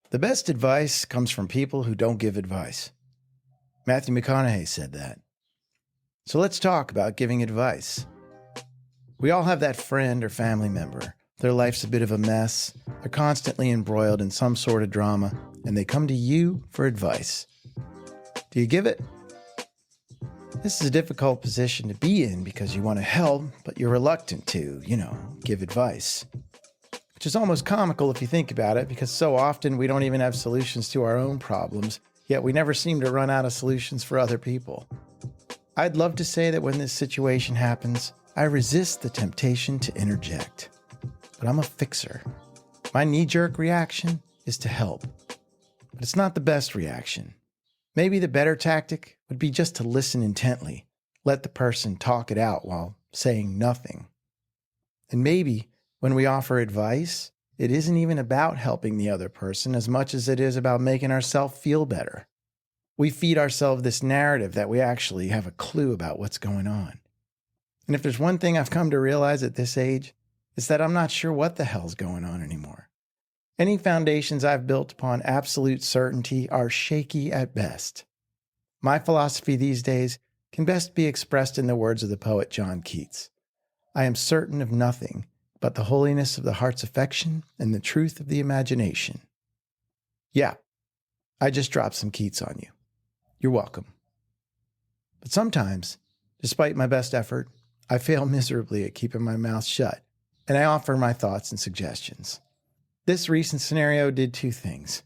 The best advice comes from people who don't give advice. Matthew McConaughey said that. So let's talk about giving advice. We all have that friend or family member. Their life's a bit of a mess. They're constantly embroiled in some sort of drama, and they come to you for advice. Do you give it? This is a difficult position to be in because you want to help, but you're reluctant to, give advice. Which is almost comical if you think about it, because so often we don't even have solutions to our own problems, yet we never seem to run out of solutions for other people. I'd love to say that when this situation happens, I resist the temptation to interject. But I'm a fixer. My knee-jerk reaction is to help. But it's not the best reaction. Maybe the better tactic would be just to listen intently, let the person talk it out while saying nothing. And maybe when we offer advice, it isn't even about helping the other person as much as it is about making ourselves feel better. We feed ourselves this narrative that we actually have a clue about what's going on. And if there's one thing I've come to realize at this age, it's that I'm not sure what the hell's going on anymore. Any foundations I've built upon absolute certainty are shaky at best. My philosophy these days can best be expressed in the words of the poet John Keats. I am certain of nothing but the holiness of the heart's affection and the truth of the imagination. Yeah, I just dropped some Keats on you. You're welcome. But sometimes, despite my best effort, I fail miserably at keeping my mouth shut, and I offer my thoughts and suggestions. This recent scenario did two things.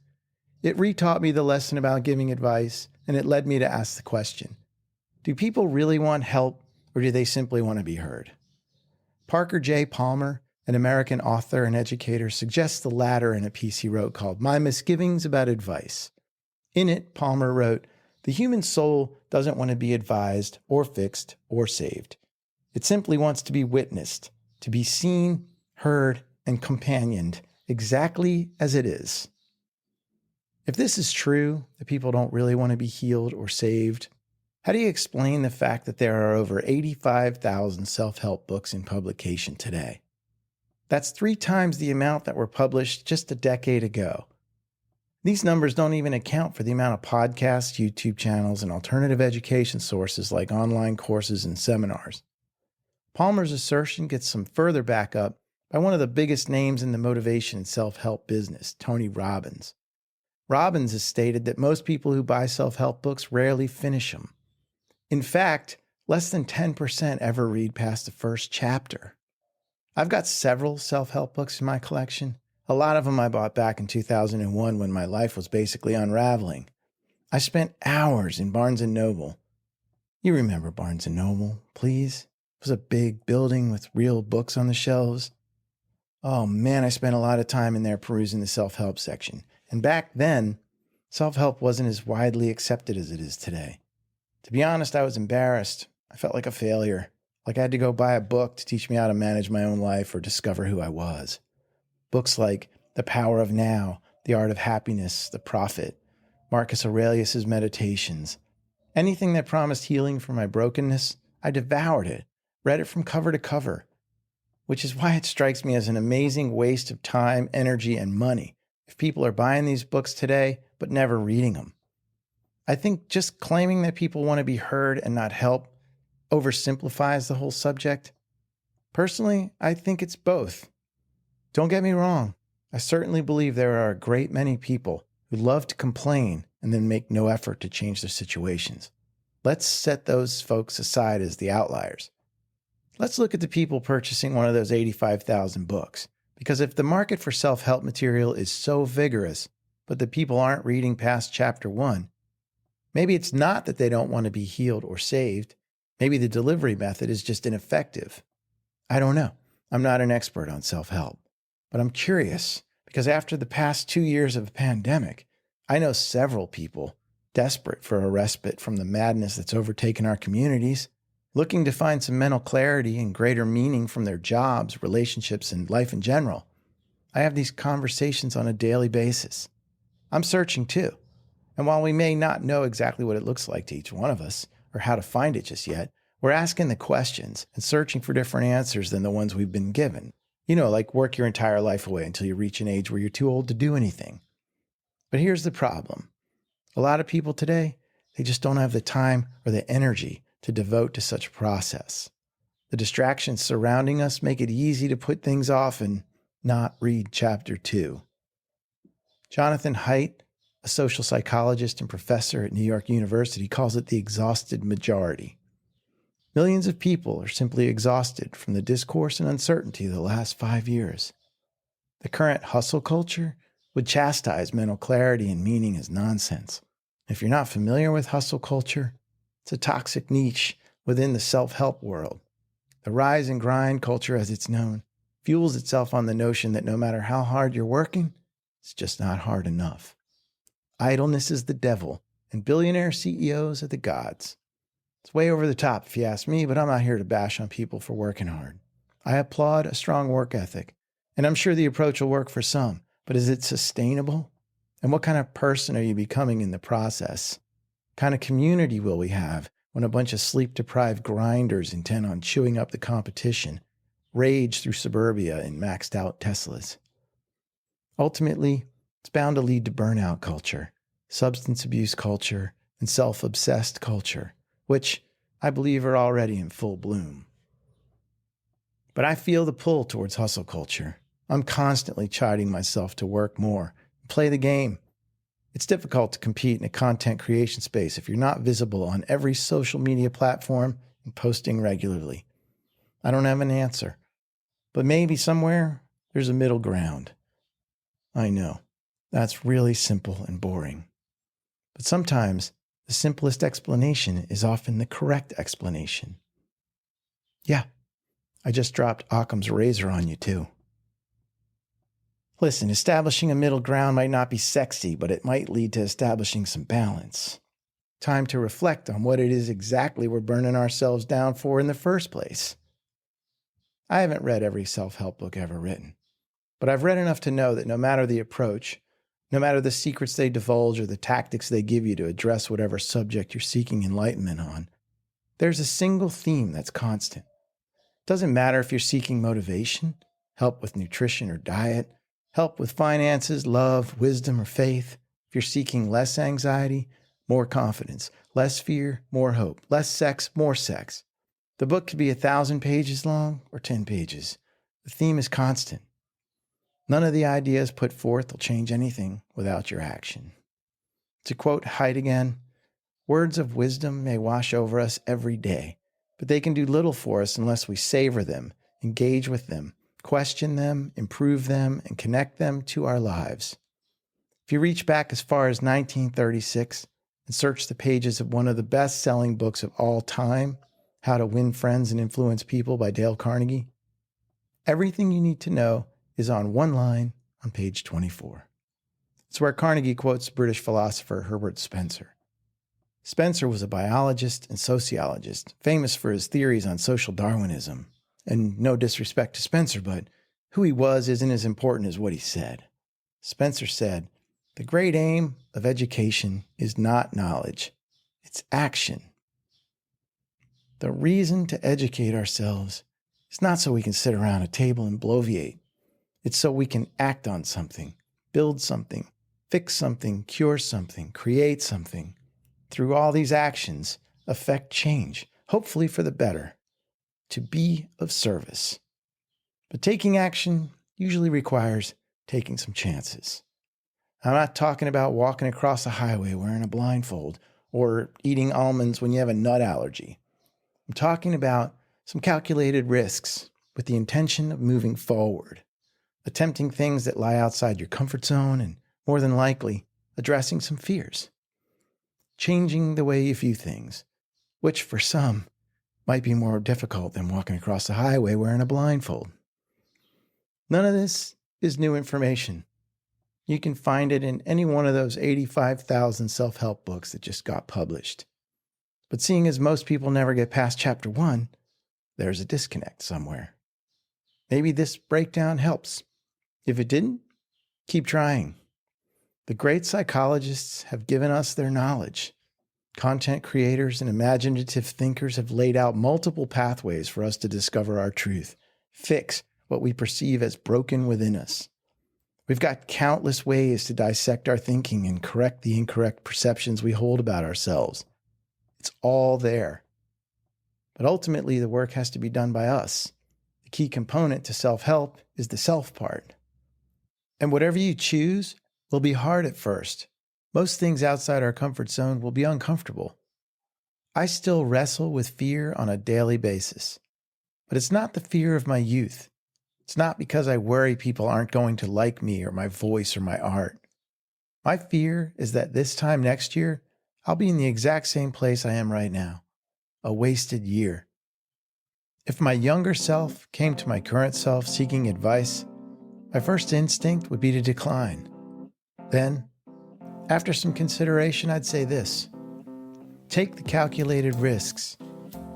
It retaught me the lesson about giving advice, and it led me to ask the question, do people really want help, or do they simply want to be heard? Parker J. Palmer, an American author and educator, suggests the latter in a piece he wrote called My Misgivings About Advice. In it, Palmer wrote, "The human soul doesn't want to be advised or fixed or saved. It simply wants to be witnessed, to be seen, heard, and companioned exactly as it is." If this is true, that people don't really want to be healed or saved, how do you explain the fact that there are over 85,000 self-help books in publication today? That's 3 times the amount that were published just a decade ago. These numbers don't even account for the amount of podcasts, YouTube channels, and alternative education sources like online courses and seminars. Palmer's assertion gets some further backup by one of the biggest names in the motivation and self-help business, Tony Robbins. Robbins has stated that most people who buy self-help books rarely finish them. In fact, less than 10% ever read past the first chapter. I've got several self-help books in my collection. A lot of them I bought back in 2001 when my life was basically unraveling. I spent hours in Barnes & Noble. You remember Barnes & Noble, please? It was a big building with real books on the shelves. Oh man, I spent a lot of time in there perusing the self-help section. And back then, self-help wasn't as widely accepted as it is today. To be honest, I was embarrassed. I felt like a failure, like I had to go buy a book to teach me how to manage my own life or discover who I was. Books like The Power of Now, The Art of Happiness, The Prophet, Marcus Aurelius' Meditations. Anything that promised healing for my brokenness, I devoured it, read it from cover to cover, which is why it strikes me as an amazing waste of time, energy, and money if people are buying these books today but never reading them. I think just claiming that people want to be heard and not help oversimplifies the whole subject. Personally, I think it's both. Don't get me wrong. I certainly believe there are a great many people who love to complain and then make no effort to change their situations. Let's set those folks aside as the outliers. Let's look at the people purchasing one of those 85,000 books. Because if the market for self-help material is so vigorous, but the people aren't reading past chapter 1, maybe it's not that they don't want to be healed or saved. Maybe the delivery method is just ineffective. I don't know. I'm not an expert on self-help. But I'm curious, because after the past 2 years of the pandemic, I know several people desperate for a respite from the madness that's overtaken our communities, looking to find some mental clarity and greater meaning from their jobs, relationships, and life in general. I have these conversations on a daily basis. I'm searching too. And while we may not know exactly what it looks like to each one of us, or how to find it just yet, we're asking the questions and searching for different answers than the ones we've been given. Like work your entire life away until you reach an age where you're too old to do anything. But here's the problem. A lot of people today, they just don't have the time or the energy to devote to such a process. The distractions surrounding us make it easy to put things off and not read chapter 2. Jonathan Haidt, a social psychologist and professor at New York University, calls it the exhausted majority. Millions of people are simply exhausted from the discourse and uncertainty of the last 5 years. The current hustle culture would chastise mental clarity and meaning as nonsense. If you're not familiar with hustle culture, it's a toxic niche within the self-help world. The rise and grind culture, as it's known, fuels itself on the notion that no matter how hard you're working, it's just not hard enough. Idleness is the devil, and billionaire CEOs are the gods. It's way over the top if you ask me, but I'm not here to bash on people for working hard. I applaud a strong work ethic, and I'm sure the approach will work for some, but is it sustainable? And what kind of person are you becoming in the process? What kind of community will we have when a bunch of sleep-deprived grinders intent on chewing up the competition rage through suburbia in maxed-out Teslas? Ultimately, it's bound to lead to burnout culture, substance abuse culture, and self-obsessed culture, which I believe are already in full bloom. But I feel the pull towards hustle culture. I'm constantly chiding myself to work more and play the game. It's difficult to compete in a content creation space if you're not visible on every social media platform and posting regularly. I don't have an answer, but maybe somewhere there's a middle ground. I know, that's really simple and boring. But sometimes the simplest explanation is often the correct explanation. Yeah, I just dropped Occam's razor on you too. Listen, establishing a middle ground might not be sexy, but it might lead to establishing some balance. Time to reflect on what it is exactly we're burning ourselves down for in the first place. I haven't read every self-help book ever written, but I've read enough to know that no matter the approach, no matter the secrets they divulge or the tactics they give you to address whatever subject you're seeking enlightenment on, there's a single theme that's constant. It doesn't matter if you're seeking motivation, help with nutrition or diet, help with finances, love, wisdom, or faith. If you're seeking less anxiety, more confidence, less fear, more hope, less sex, more sex. The book could be 1,000 pages long or 10 pages. The theme is constant. None of the ideas put forth will change anything without your action. To quote Haidt again, words of wisdom may wash over us every day, but they can do little for us unless we savor them, engage with them, question them, improve them, and connect them to our lives. If you reach back as far as 1936 and search the pages of one of the best-selling books of all time, How to Win Friends and Influence People by Dale Carnegie, everything you need to know is on one line on page 24. It's where Carnegie quotes British philosopher Herbert Spencer. Spencer was a biologist and sociologist, famous for his theories on social Darwinism. And no disrespect to Spencer, but who he was isn't as important as what he said. Spencer said, "The great aim of education is not knowledge, it's action." The reason to educate ourselves is not so we can sit around a table and bloviate. It's so we can act on something, build something, fix something, cure something, create something. Through all these actions, affect change, hopefully for the better. To be of service. But taking action usually requires taking some chances. I'm not talking about walking across a highway wearing a blindfold or eating almonds when you have a nut allergy. I'm talking about some calculated risks with the intention of moving forward, attempting things that lie outside your comfort zone and, more than likely, addressing some fears. Changing the way you view things, which for some might be more difficult than walking across the highway wearing a blindfold. None of this is new information. You can find it in any one of those 85,000 self-help books that just got published. But seeing as most people never get past chapter 1, there's a disconnect somewhere. Maybe this breakdown helps. If it didn't, keep trying. The great psychologists have given us their knowledge. Content creators and imaginative thinkers have laid out multiple pathways for us to discover our truth, fix what we perceive as broken within us. We've got countless ways to dissect our thinking and correct the incorrect perceptions we hold about ourselves. It's all there. But ultimately, the work has to be done by us. The key component to self-help is the self part. And whatever you choose will be hard at first. Most things outside our comfort zone will be uncomfortable. I still wrestle with fear on a daily basis. But it's not the fear of my youth. It's not because I worry people aren't going to like me or my voice or my art. My fear is that this time next year, I'll be in the exact same place I am right now. A wasted year. If my younger self came to my current self seeking advice, my first instinct would be to decline. Then, after some consideration, I'd say this: take the calculated risks,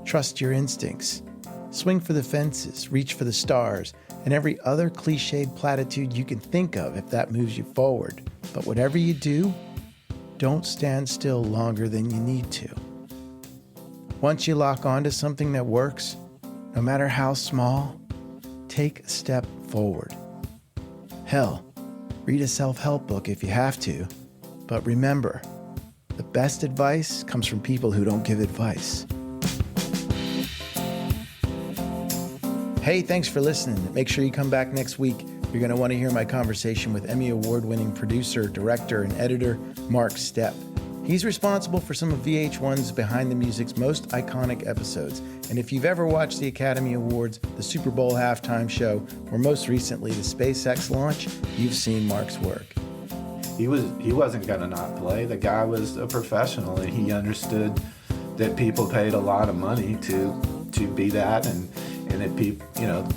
trust your instincts, swing for the fences, reach for the stars, and every other cliched platitude you can think of if that moves you forward. But whatever you do, don't stand still longer than you need to. Once you lock onto something that works, no matter how small, take a step forward. Hell, read a self-help book if you have to, but remember, the best advice comes from people who don't give advice. Hey, thanks for listening. Make sure you come back next week. You're going to want to hear my conversation with Emmy Award-winning producer, director, and editor, Mark Stepp. He's responsible for some of VH1's Behind the Music's most iconic episodes. And if you've ever watched the Academy Awards, the Super Bowl halftime show, or most recently the SpaceX launch, you've seen Mark's work. He wasn't going to not play. The guy was a professional, and he understood that people paid a lot of money to be that, and that people,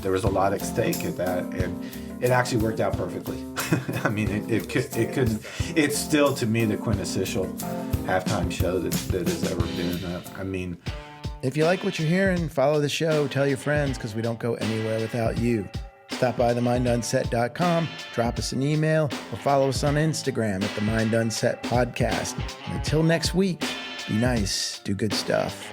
there was a lot at stake at that, and it actually worked out perfectly. I mean, it's still to me the quintessential halftime show that has ever been. If you like what you're hearing, follow the show, tell your friends, because we don't go anywhere without you. Stop by themindunset.com, drop us an email, or follow us on Instagram at the Mind Unset Podcast. And until next week, be nice, do good stuff.